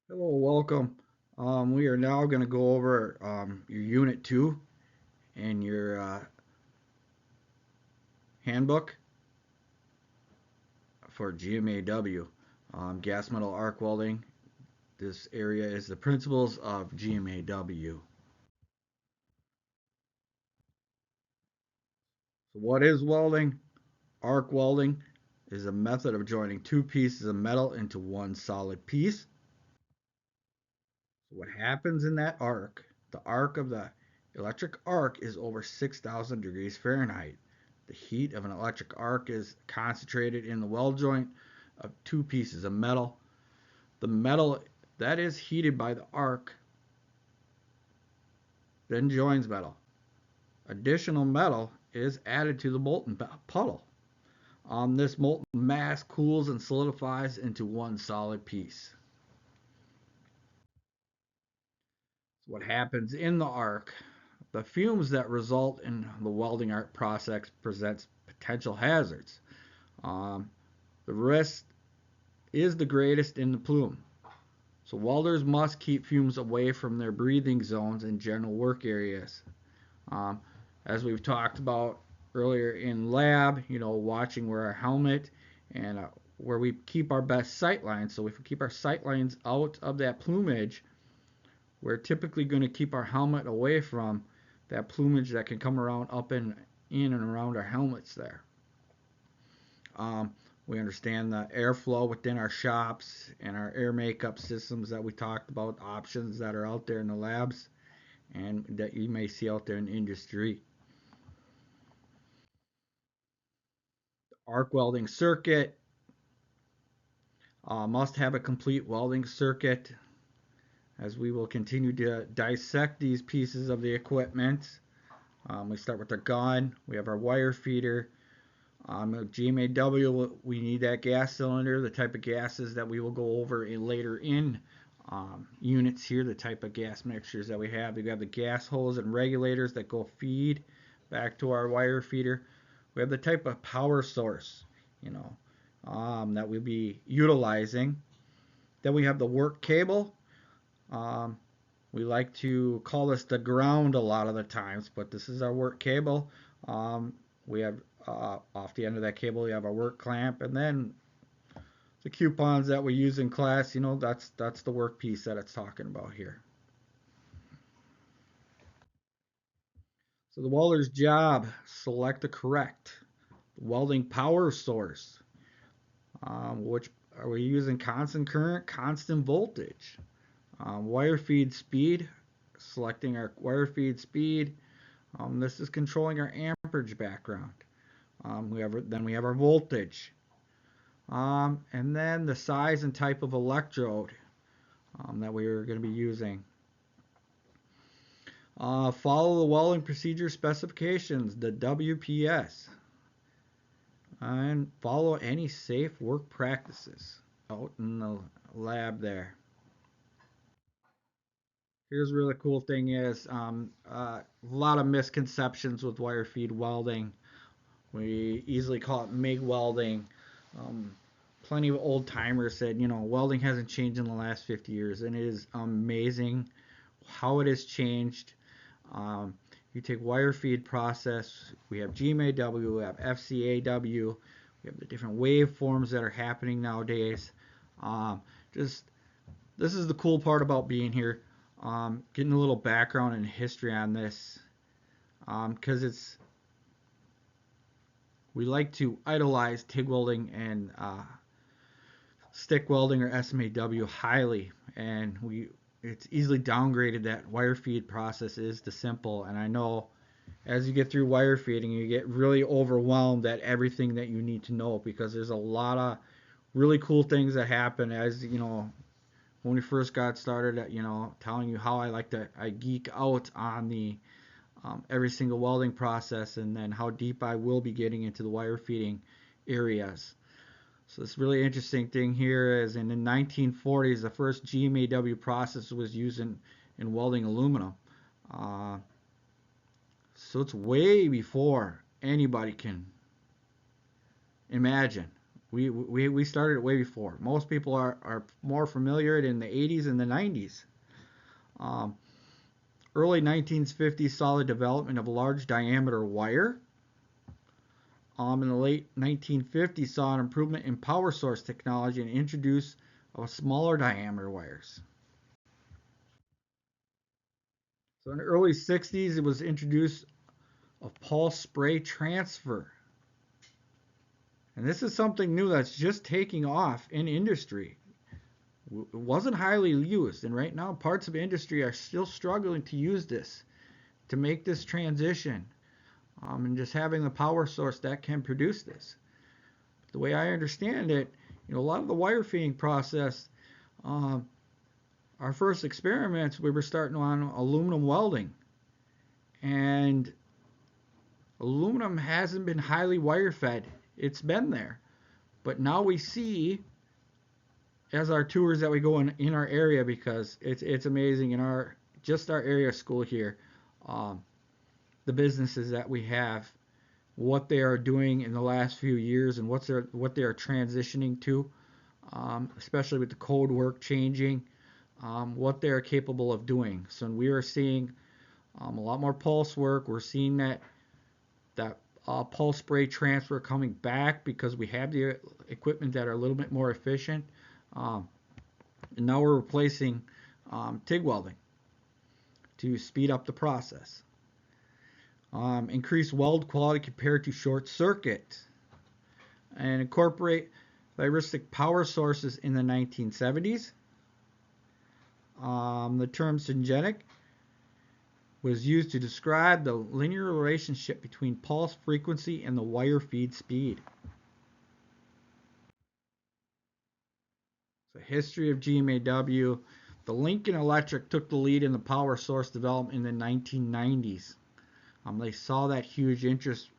Hello, welcome. We are now going to go over your Unit 2 and your handbook for GMAW, gas metal arc welding. This area is the principles of GMAW. So what is welding? Arc welding is a method of joining two pieces of metal into one solid piece. So what happens in that arc, the arc of the electric arc is over 6,000 degrees Fahrenheit. The heat of an electric arc is concentrated in the weld joint of two pieces of metal. The metal that is heated by the arc then joins metal. Additional metal is added to the molten puddle. This molten mass cools and solidifies into one solid piece. So what happens in the arc? The fumes that result in the welding arc process presents potential hazards. Um, the risk is the greatest in the plume. So welders must keep fumes away from their breathing zones and general work areas. Um, as we've talked about earlier in lab, watching where our helmet and where we keep our best sight lines. So if we keep our sight lines out of that plumage, we're typically going to keep our helmet away from that plumage that can come around up and in and around our helmets there. Um, we understand the airflow within our shops and our air makeup systems that we talked about, options that are out there in the labs and that you may see out there in the industry. Arc welding circuit must have a complete welding circuit as we will continue to dissect these pieces of the equipment. We start with our gun, we have our wire feeder. GMAW, we need that gas cylinder, the type of gases that we will go over later in units here, the type of gas mixtures that we have. We have the gas hose and regulators that go feed back to our wire feeder. We have the type of power source, that we'll be utilizing. Then we have the work cable. Um, we like to call this the ground a lot of the times, but this is our work cable. We have off the end of that cable, we have our work clamp, and then the coupons that we use in class. That's the work piece that it's talking about here. So the welder's job: select the correct welding power source. Which are we using? Constant current, constant voltage. Wire feed speed, selecting our wire feed speed. This is controlling our amperage background. We have our voltage, and then the size and type of electrode that we are going to be using. Follow the welding procedure specifications, the WPS, and follow any safe work practices out in the lab there. Here's a really cool thing is a lot of misconceptions with wire feed welding. We easily call it MIG welding. Um, Plenty of old timers said, welding hasn't changed in the last 50 years, and it is amazing how it has changed. You take wire feed process, we have GMAW, we have FCAW, we have the different waveforms that are happening nowadays. Just This is the cool part about being here, getting a little background and history on this, because we like to idolize TIG welding and stick welding or SMAW highly, and it's easily downgraded. That wire feed process is the simple, and I know as you get through wire feeding, you get really overwhelmed at everything that you need to know, because there's a lot of really cool things that happen. As when we first got started, telling you how I geek out on the every single welding process, and then how deep I will be getting into the wire feeding areas. So this really interesting thing here is in the 1940s, the first GMAW process was used in welding aluminum. Uh, so it's way before anybody can imagine. We started it way before. Most people are more familiar in the 80s and the 90s. Um, Early 1950s saw the development of large diameter wire. In the late 1950s saw an improvement in power source technology and introduced of smaller diameter wires. So in the early 60s, it was introduced of pulse spray transfer. And this is something new that's just taking off in industry. It wasn't highly used, and right now parts of industry are still struggling to use this to make this transition, and just having the power source that can produce this. The way I understand it, a lot of the wire feeding process, um, our first experiments, we were starting on aluminum welding, and aluminum hasn't been highly wire fed. It's been there, but now we see as our tours that we go in our area, because it's amazing in our just our area school here, um, the businesses that we have, what they are doing in the last few years, and what they are transitioning to, especially with the code work changing, what they are capable of doing. So we are seeing a lot more pulse work. We're seeing that pulse spray transfer coming back because we have the equipment that are a little bit more efficient. Um, and now we're replacing TIG welding to speed up the process. Increase weld quality compared to short circuit, and incorporate heuristic power sources in the 1970s. The term syngenic was used to describe the linear relationship between pulse frequency and the wire feed speed. So history of GMAW. The Lincoln Electric took the lead in the power source development in the 1990s. They saw that huge interest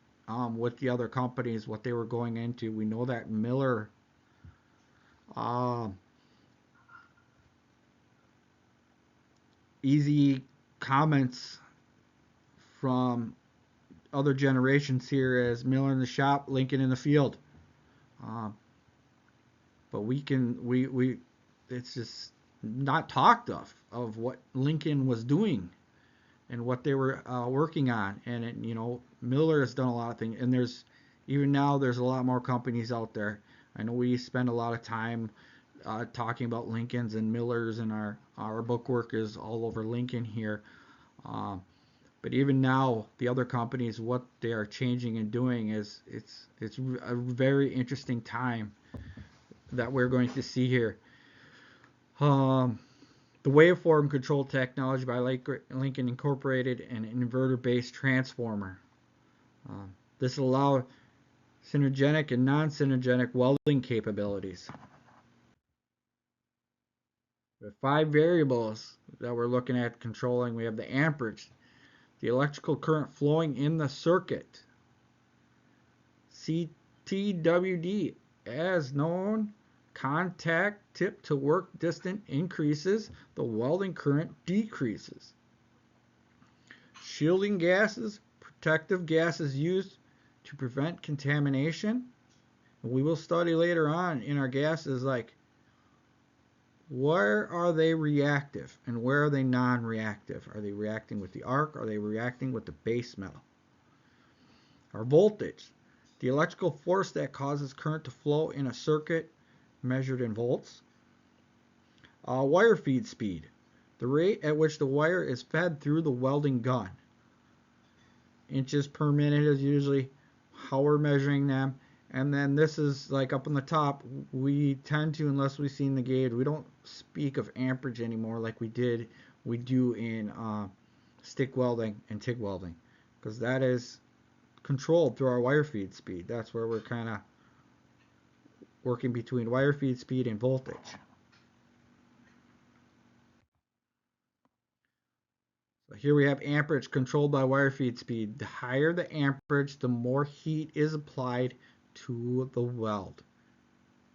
with the other companies, what they were going into. We know that Miller easy comments from other generations here as Miller in the shop, Lincoln in the field. But we it's just not talked of what Lincoln was doing and what they were working on. And Miller has done a lot of things, and even now there's a lot more companies out there. I know we spend a lot of time talking about Lincolns and Millers, and our bookwork is all over Lincoln here. But even now, the other companies, what they are changing and doing is it's a very interesting time that we're going to see here. The waveform control technology by Lincoln incorporated an inverter-based transformer. This will allow synergenic and non-synergenic welding capabilities. We have 5 variables that we're looking at controlling. We have the amperage, the electrical current flowing in the circuit. CTWD, as known, contact tip to work distance increases, the welding current decreases. Shielding gases, protective gases used to prevent contamination. We will study later on in our gases, like, where are they reactive and where are they non-reactive? Are they reacting with the arc? Are they reacting with the base metal? Our voltage, the electrical force that causes current to flow in a circuit, measured in volts. Wire feed speed, the rate at which the wire is fed through the welding gun. Inches per minute is usually how we're measuring them. And then this is like up on the top, we tend to, unless we've seen the gauge, we don't speak of amperage anymore like we do in stick welding and TIG welding, because that is controlled through our wire feed speed. That's where we're kind of working between wire feed speed and voltage. So here we have amperage controlled by wire feed speed. The higher the amperage, the more heat is applied to the weld.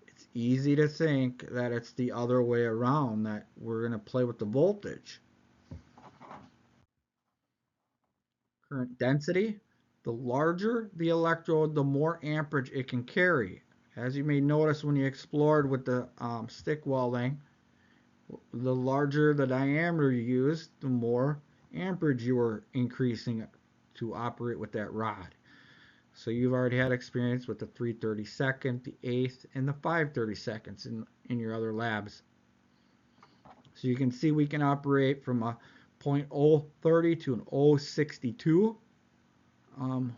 It's easy to think that it's the other way around, that we're going to play with the voltage. Current density, the larger the electrode, the more amperage it can carry. As you may notice when you explored with the stick welding, the larger the diameter you used, the more amperage you were increasing to operate with that rod. So you've already had experience with the 3/32, the eighth, and the 5/32 in your other labs. So you can see we can operate from a .030 to an 062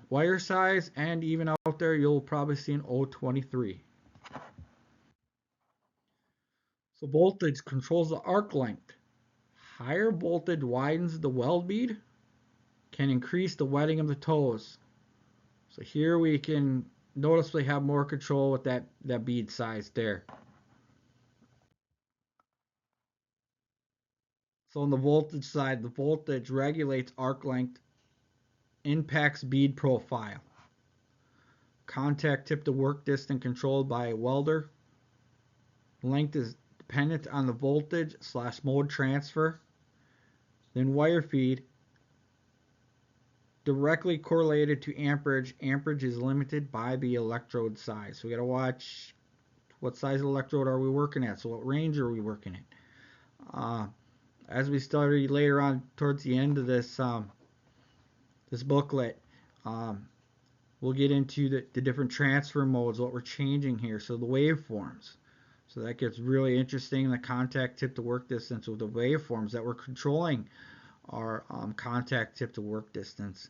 wire size, and even out there you'll probably see an 023. So voltage controls the arc length. Higher voltage widens the weld bead, can increase the wetting of the toes. So here we can noticeably have more control with that bead size there. So on the voltage side, the voltage regulates arc length, impacts bead profile. Contact tip to work distance controlled by a welder. Length is dependent on the voltage / mode transfer. Then wire feed, directly correlated to amperage. Amperage is limited by the electrode size. So we got to watch what size electrode are we working at. So what range are we working at? As we study later on towards the end of this this booklet, we'll get into the different transfer modes, what we're changing here. So the waveforms. So that gets really interesting. The contact tip to work distance with the waveforms that we're controlling our contact tip to work distance.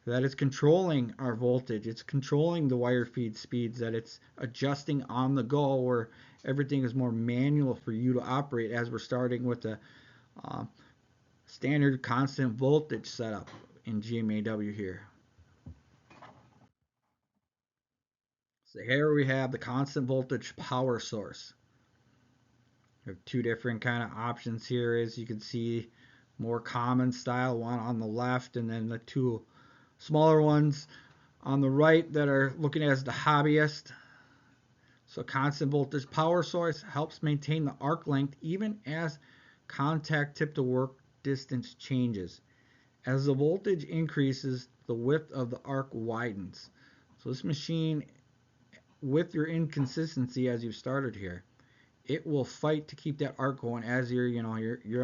That is controlling our voltage. It's controlling the wire feed speeds. That it's adjusting on the go, where everything is more manual for you to operate, as we're starting with the standard constant voltage setup in GMAW here. So here we have the constant voltage power source. We have two different kind of options here, as you can see. More common style, one on the left, and then the two smaller ones on the right that are looking as the hobbyist. So constant voltage power source helps maintain the arc length even as contact tip to work distance changes. As the voltage increases, the width of the arc widens. So this machine, with your inconsistency as you started here, it will fight to keep that arc going as you're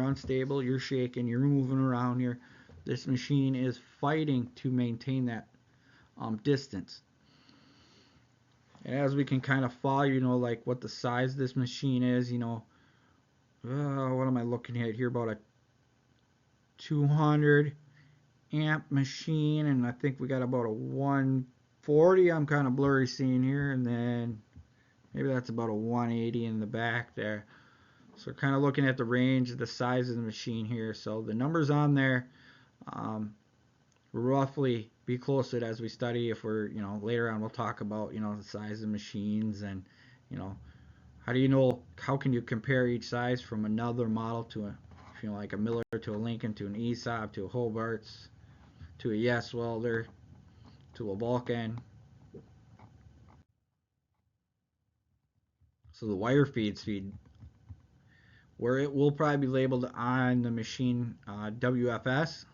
unstable, you're shaking, you're moving around. This machine is fighting to maintain that distance. And as we can kind of follow, like what the size of this machine is, what am I looking at here? About a 200 amp machine, and I think we got about a 140. I'm kind of blurry seeing here, and then maybe that's about a 180 in the back there. So we're kind of looking at the range of the size of the machine here. So the numbers on there roughly be close to it as we study. If we're, later on we'll talk about, the size of machines, and, how can you compare each size from another model to like a Miller to a Lincoln to an ESOP to a Hobart's to a Yes Welder to a Vulcan. So the wire feed speed, where it will probably be labeled on the machine WFS,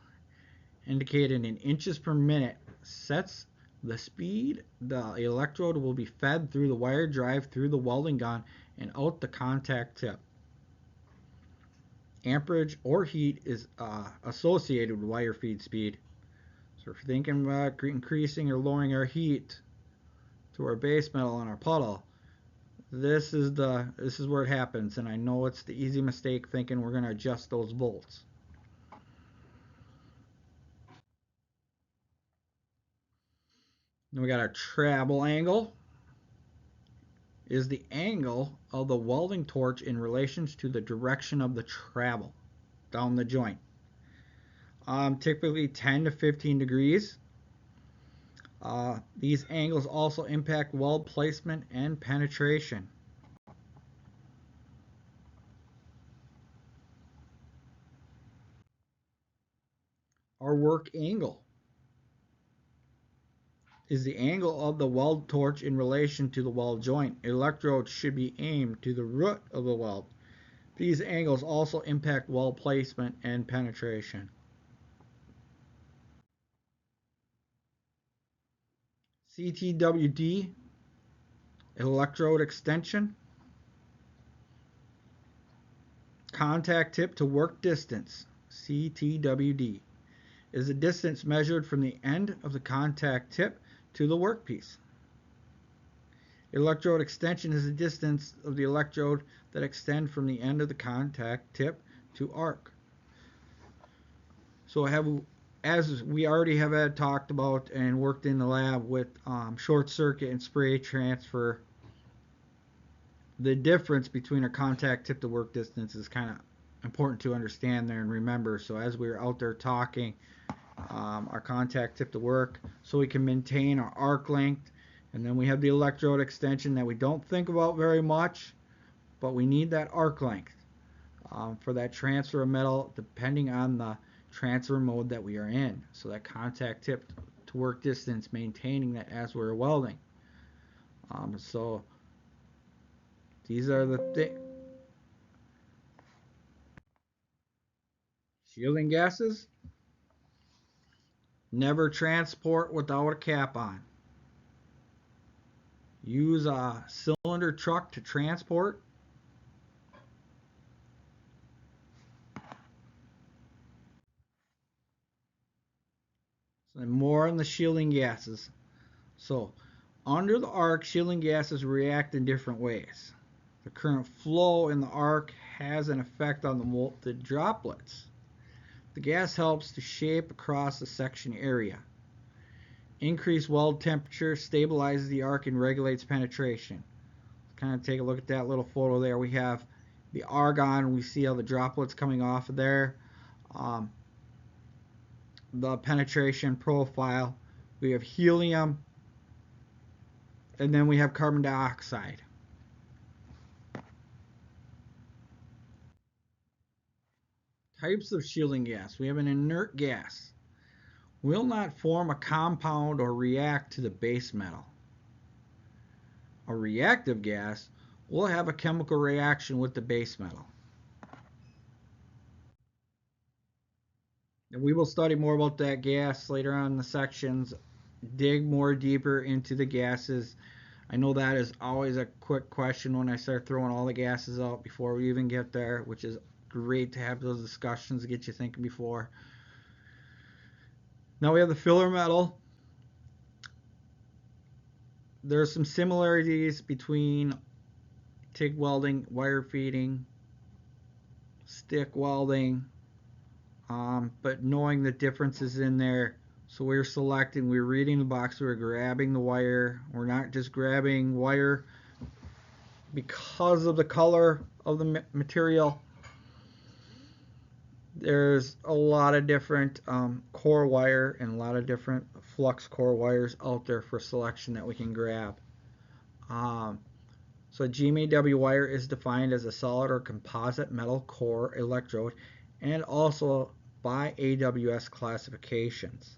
indicated in inches per minute, sets the speed the electrode will be fed through the wire drive through the welding gun and out the contact tip. Amperage or heat is associated with wire feed speed. So if you're thinking about increasing or lowering our heat to our base metal and our puddle, this is where it happens. And I know it's the easy mistake thinking we're going to adjust those volts. Then we got our travel angle. Is the angle of the welding torch in relation to the direction of the travel down the joint. Typically 10 to 15 degrees. These angles also impact weld placement and penetration. Our work angle is the angle of the weld torch in relation to the weld joint. Electrodes should be aimed to the root of the weld. These angles also impact weld placement and penetration. CTWD electrode extension, contact tip to work distance, CTWD, is the distance measured from the end of the contact tip to the workpiece. Electrode extension is the distance of the electrode that extend from the end of the contact tip to arc. So as we already have had talked about and worked in the lab with short circuit and spray transfer, the difference between a contact tip to work distance is kind of important to understand there and remember. So as we were out there talking, our contact tip to work, so we can maintain our arc length. And then we have the electrode extension that we don't think about very much, but we need that arc length for that transfer of metal depending on the transfer mode that we are in. So that contact tip to work distance, maintaining that as we're welding. So these are the things. Shielding gases, never transport without a cap on. Use a cylinder truck to transport. And more on the shielding gases. So, under the arc, shielding gases react in different ways. The current flow in the arc has an effect on the molten droplets. The gas helps to shape across the section area. Increased weld temperature stabilizes the arc and regulates penetration. Kind of take a look at that little photo there. We have the argon. We see how the droplets coming off of there. The penetration profile. We have helium. And then we have carbon dioxide. Types of shielding gas. We have an inert gas. Will not form a compound or react to the base metal. A reactive gas will have a chemical reaction with the base metal. And we will study more about that gas later on in the sections, dig more deeper into the gases. I know that is always a quick question when I start throwing all the gases out before we even get there, which is great to have those discussions to get you thinking before. Now we have the filler metal. There are some similarities between TIG welding, wire feeding, stick welding, but knowing the differences in there. So we're selecting, we're reading the box, we're grabbing the wire. We're not just grabbing wire because of the color of the material. There's a lot of different core wire and a lot of different flux core wires out there for selection that we can grab. So GMAW wire is defined as a solid or composite metal core electrode and also by AWS classifications.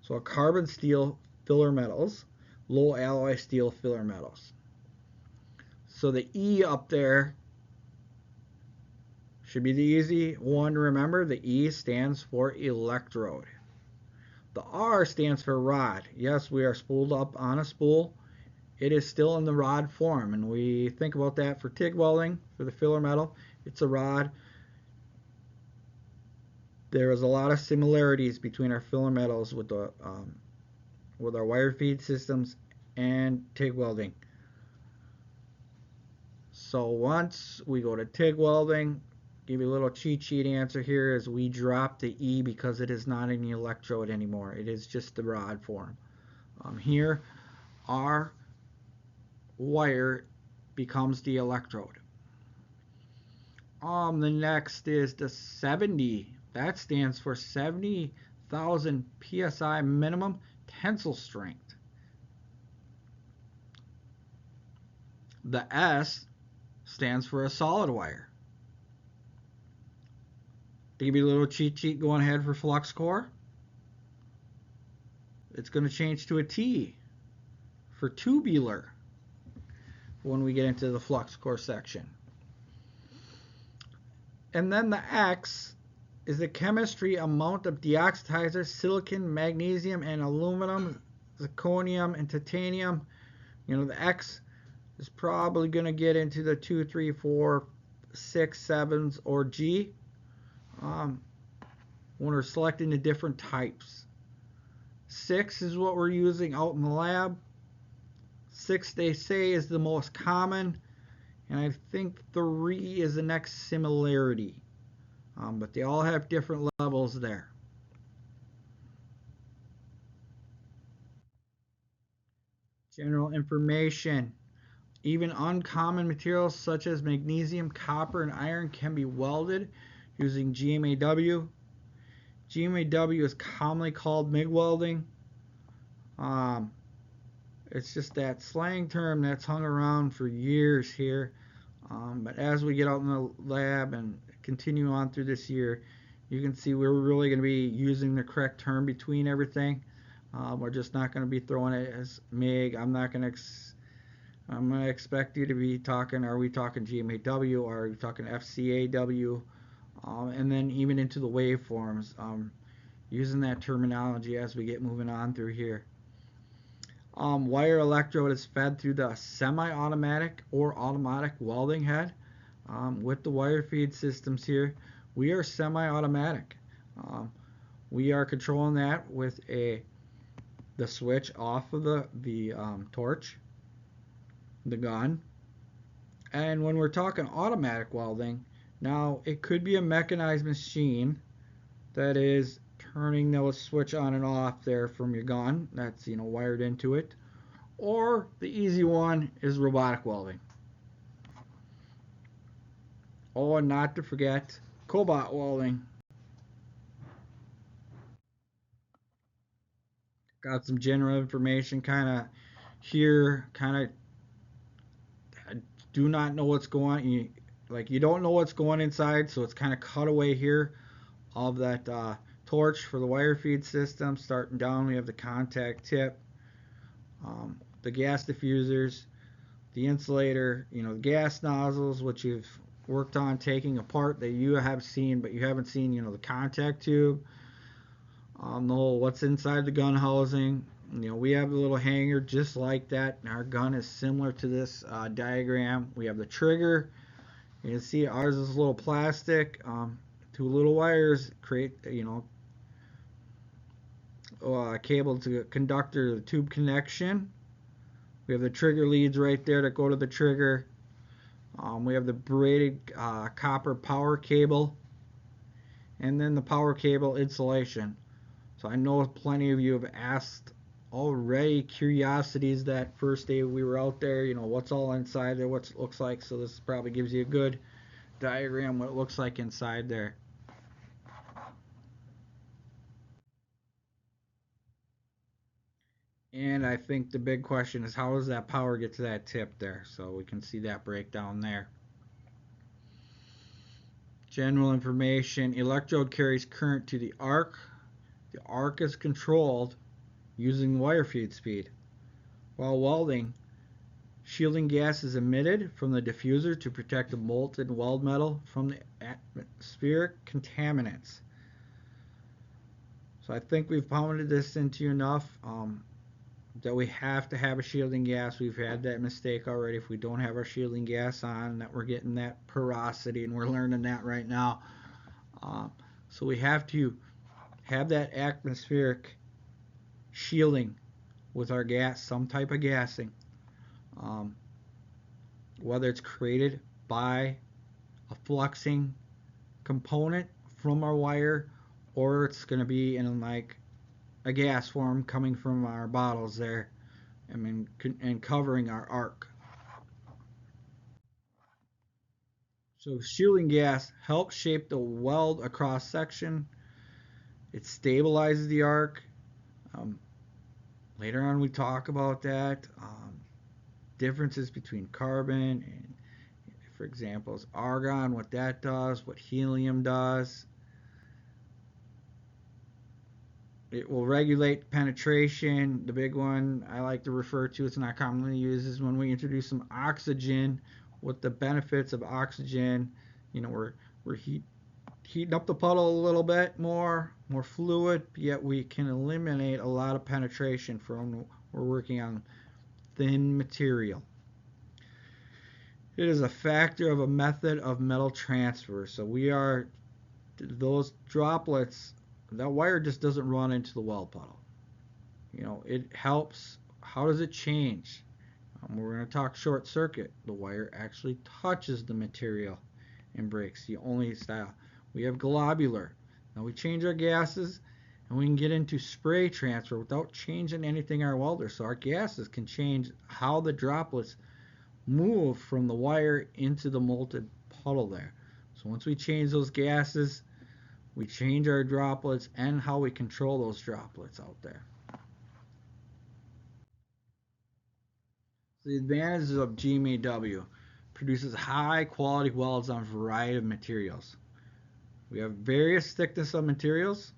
So a carbon steel filler metals, low alloy steel filler metals. So the E up there should be the easy one to remember. The E stands for electrode. The R stands for rod. Yes, we are spooled up on a spool. It is still in the rod form, and we think about that for TIG welding, for the filler metal. It's a rod. There is a lot of similarities between our filler metals with our wire feed systems and TIG welding. So once we go to TIG welding, give you a little cheat sheet answer here is we drop the E because it is not in the electrode anymore. It is just the rod form. Here, our wire becomes the electrode. The next is the 70. That stands for 70,000 psi minimum tensile strength. The S stands for a solid wire. To give you a little cheat sheet going ahead for flux core, it's going to change to a T for tubular when we get into the flux core section. And then the X is the chemistry amount of deoxidizer, silicon, magnesium, and aluminum, zirconium, and titanium. You know, the X is probably going to get into the 2, 3, 4, 6, 7s, or G um, when we're selecting the different types. 6 is what we're using out in the lab. 6, they say, is the most common, and I think 3 is the next similarity. But they all have different levels there. General information. Even uncommon materials such as magnesium, copper, and iron can be welded using GMAW. GMAW is commonly called MIG welding. Um, it's just that slang term that's hung around for years here. But as we get out in the lab and continue on through this year, you can see we're really going to be using the correct term between everything. We're just not going to be throwing it as MIG. I'm going to expect you to be talking, are we talking GMAW, or are we talking FCAW, and then even into the waveforms, using that terminology as we get moving on through here. Wire electrode is fed through the semi-automatic or automatic welding head. With the wire feed systems here, we are semi-automatic. We are controlling that with the switch off of the torch, the gun. And when we're talking automatic welding, now it could be a mechanized machine that is turning the switch on and off there from your gun that's wired into it, or the easy one is robotic welding. Oh, and not to forget cobot welding. Got some general information kind of here, kind of do not know what's going on. You don't know what's going inside, so it's kind of cut away here of that torch for the wire feed system. Starting down, we have the contact tip, the gas diffusers, the insulator, the gas nozzles, which you've worked on taking apart that you have seen, but you haven't seen, the contact tube, the whole what's inside the gun housing. We have a little hanger just like that. Our gun is similar to this diagram. We have the trigger. You can see ours is a little plastic. Two little wires create, cable to conductor to the tube connection. We have the trigger leads right there that go to the trigger. We have the braided copper power cable, and then the power cable insulation. So I know plenty of you have asked already curiosities that first day we were out there, what's all inside there, what it looks like. So this probably gives you a good diagram what it looks like inside there. And I think the big question is, how does that power get to that tip there? So we can see that breakdown there. General information: electrode carries current to the arc. The arc is controlled using wire feed speed. While welding, shielding gas is emitted from the diffuser to protect the molten weld metal from the atmospheric contaminants. So I think we've pounded this into you enough that we have to have a shielding gas. We've had that mistake already. If we don't have our shielding gas on, that we're getting that porosity, and we're learning that right now. So we have to have that atmospheric shielding with our gas, some type of gassing, whether it's created by a fluxing component from our wire, or it's going to be in like a gas form coming from our bottles there, and covering our arc. So shielding gas helps shape the weld across section. It stabilizes the arc. Later on we talk about that. Differences between carbon and, for example, is argon, what that does, what helium does. It will regulate penetration. The big one I like to refer to, it's not commonly used, is when we introduce some oxygen. What the benefits of oxygen, we're heating up the puddle a little bit more fluid, yet we can eliminate a lot of penetration from we're working on thin material. It is a factor of a method of metal transfer. So we are those droplets. That wire just doesn't run into the weld puddle. It helps. How does it change? We're going to talk short circuit. The wire actually touches the material and breaks. The only style. We have globular. Now we change our gases and we can get into spray transfer without changing anything in our welder. So our gases can change how the droplets move from the wire into the molten puddle there. So once we change those gases, we change our droplets and how we control those droplets out there. The advantages of GMAW: produces high quality welds on a variety of materials. We have various thickness of materials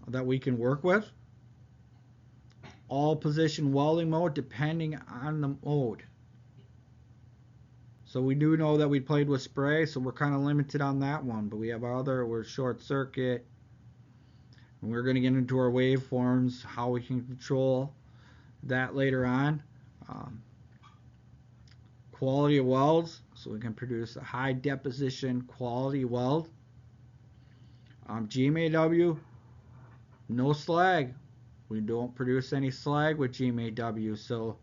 that we can work with. All position welding mode depending on the mode. So we do know that we played with spray, so we're kind of limited on that one. But we have we're short circuit. And we're going to get into our waveforms, how we can control that later on. Quality of welds, so we can produce a high deposition quality weld. GMAW, no slag. We don't produce any slag with GMAW. So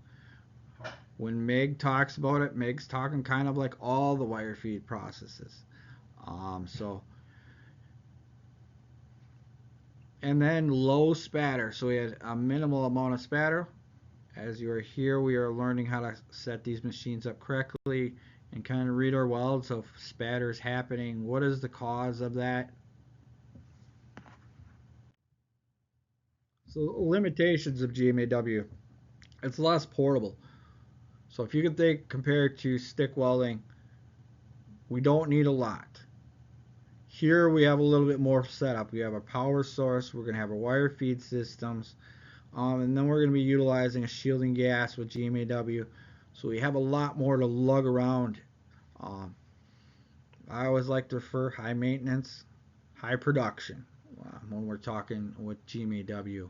when Meg talks about it, Meg's talking kind of like all the wire feed processes. And then low spatter. So we had a minimal amount of spatter. As you are here, we are learning how to set these machines up correctly and kind of read our welds. So if spatter is happening, what is the cause of that? So limitations of GMAW: it's less portable. So if you can think compared to stick welding, we don't need a lot. Here we have a little bit more setup. We have a power source. We're going to have our wire feed systems. And then we're going to be utilizing a shielding gas with GMAW. So we have a lot more to lug around. I always like to refer high maintenance, high production when we're talking with GMAW.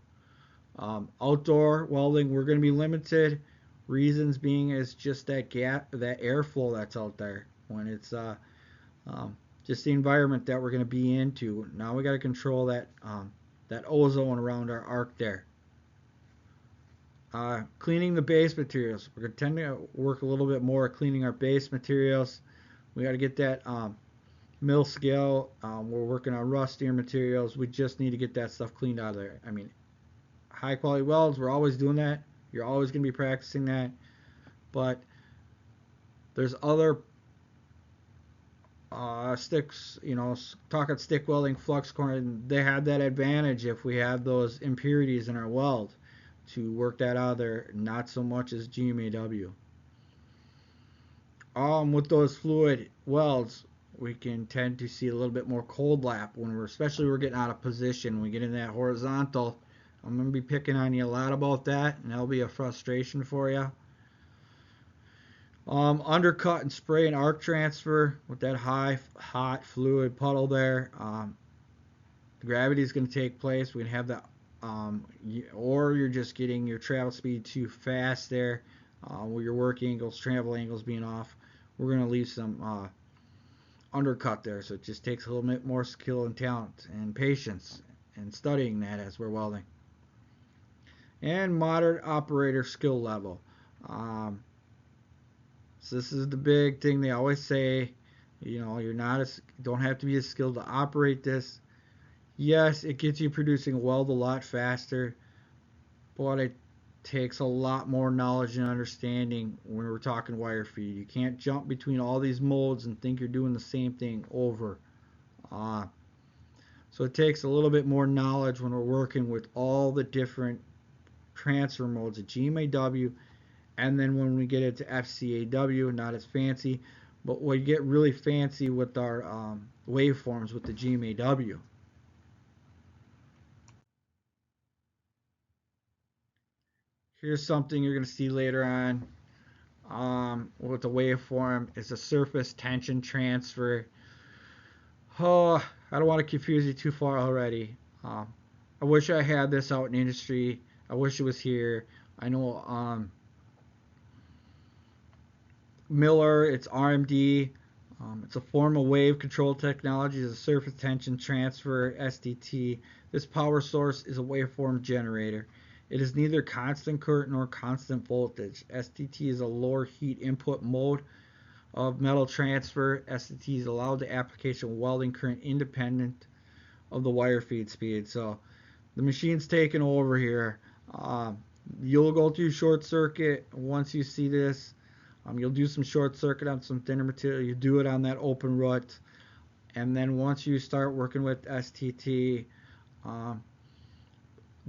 Outdoor welding, we're going to be limited. Reasons being is just that that airflow that's out there. When it's just the environment that we're going to be into. Now we got to control that ozone around our arc there. Cleaning the base materials. We're going to tend to work a little bit more cleaning our base materials. We got to get that mill scale. We're working on rustier materials. We just need to get that stuff cleaned out of there. I mean, high quality welds, we're always doing that. You're always going to be practicing that. But there's other sticks, talking stick welding, flux core, they have that advantage if we have those impurities in our weld to work that out of there, not so much as GMAW. With those fluid welds, we can tend to see a little bit more cold lap when we're getting out of position. When we get in that horizontal, I'm going to be picking on you a lot about that, and that'll be a frustration for you. Undercut and spray and arc transfer with that high hot fluid puddle there. Gravity is going to take place. We're going to have that, or you're just getting your travel speed too fast there, where your work angles, travel angles being off. We're going to leave some undercut there, so it just takes a little bit more skill and talent and patience and studying that as we're welding. And moderate operator skill level. So this is the big thing they always say. Don't have to be as skilled to operate this. Yes, it gets you producing a weld a lot faster, but it takes a lot more knowledge and understanding when we're talking wire feed. You can't jump between all these modes and think you're doing the same thing over. So it takes a little bit more knowledge when we're working with all the different transfer modes of GMAW. And then when we get into FCAW, not as fancy, but we get really fancy with our waveforms with the GMAW. Here's something you're going to see later on with the waveform is a surface tension transfer. Oh, I don't want to confuse you too far already. I wish I had this out in industry. I wish it was here. I know Miller, it's RMD. It's a form of wave control technology. It's a surface tension transfer, STT. This power source is a waveform generator. It is neither constant current nor constant voltage. STT is a lower heat input mode of metal transfer. STT is allowed the application of welding current independent of the wire feed speed. So the machine's taking over here. Um, you'll go through short circuit once you see this. You'll do some short circuit on some thinner material. You do it on that open rut, and then once you start working with STT, um,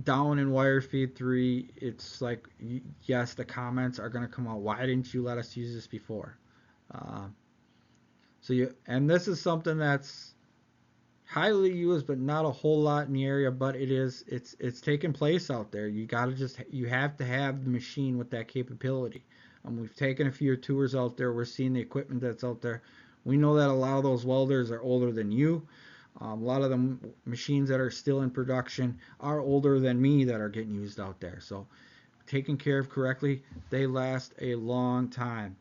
down in wire feed 3, it's like, yes, the comments are going to come out. Why didn't you let us use this before? Um, and this is something that's highly used, but not a whole lot in the area. But it's taking place out there. You have to have the machine with that capability. We've taken a few tours out there. We're seeing the equipment that's out there. We know that a lot of those welders are older than you. A lot of the machines that are still in production are older than me that are getting used out there. So, taken care of correctly, they last a long time.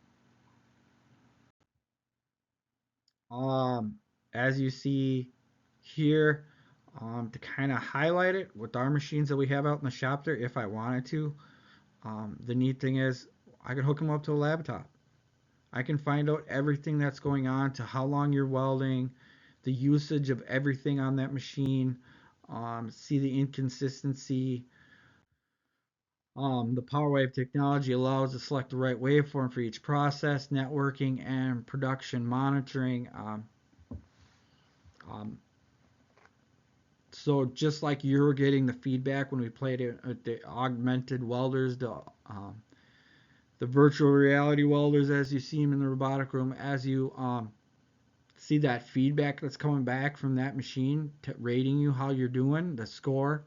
Um, as you see here, to kind of highlight it with our machines that we have out in the shop there, if I wanted to, the neat thing is I can hook them up to a laptop. I can find out everything that's going on, to how long you're welding, the usage of everything on that machine, see the inconsistency. The power wave technology allows to select the right waveform for each process, networking, and production monitoring. Um, so just like you're getting the feedback when we played it at the augmented welders, the virtual reality welders, as you see them in the robotic room, as you see that feedback that's coming back from that machine rating you how you're doing, the score.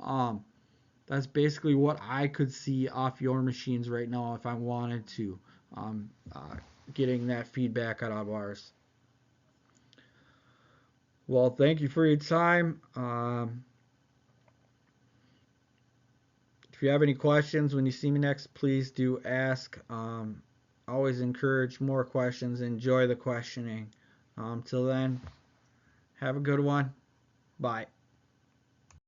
Um, that's basically what I could see off your machines right now if I wanted to. Um, uh, Getting that feedback out of ours. Well, thank you for your time. If you have any questions when you see me next, please do ask. Always encourage more questions. Enjoy the questioning. Till then, have a good one. Bye.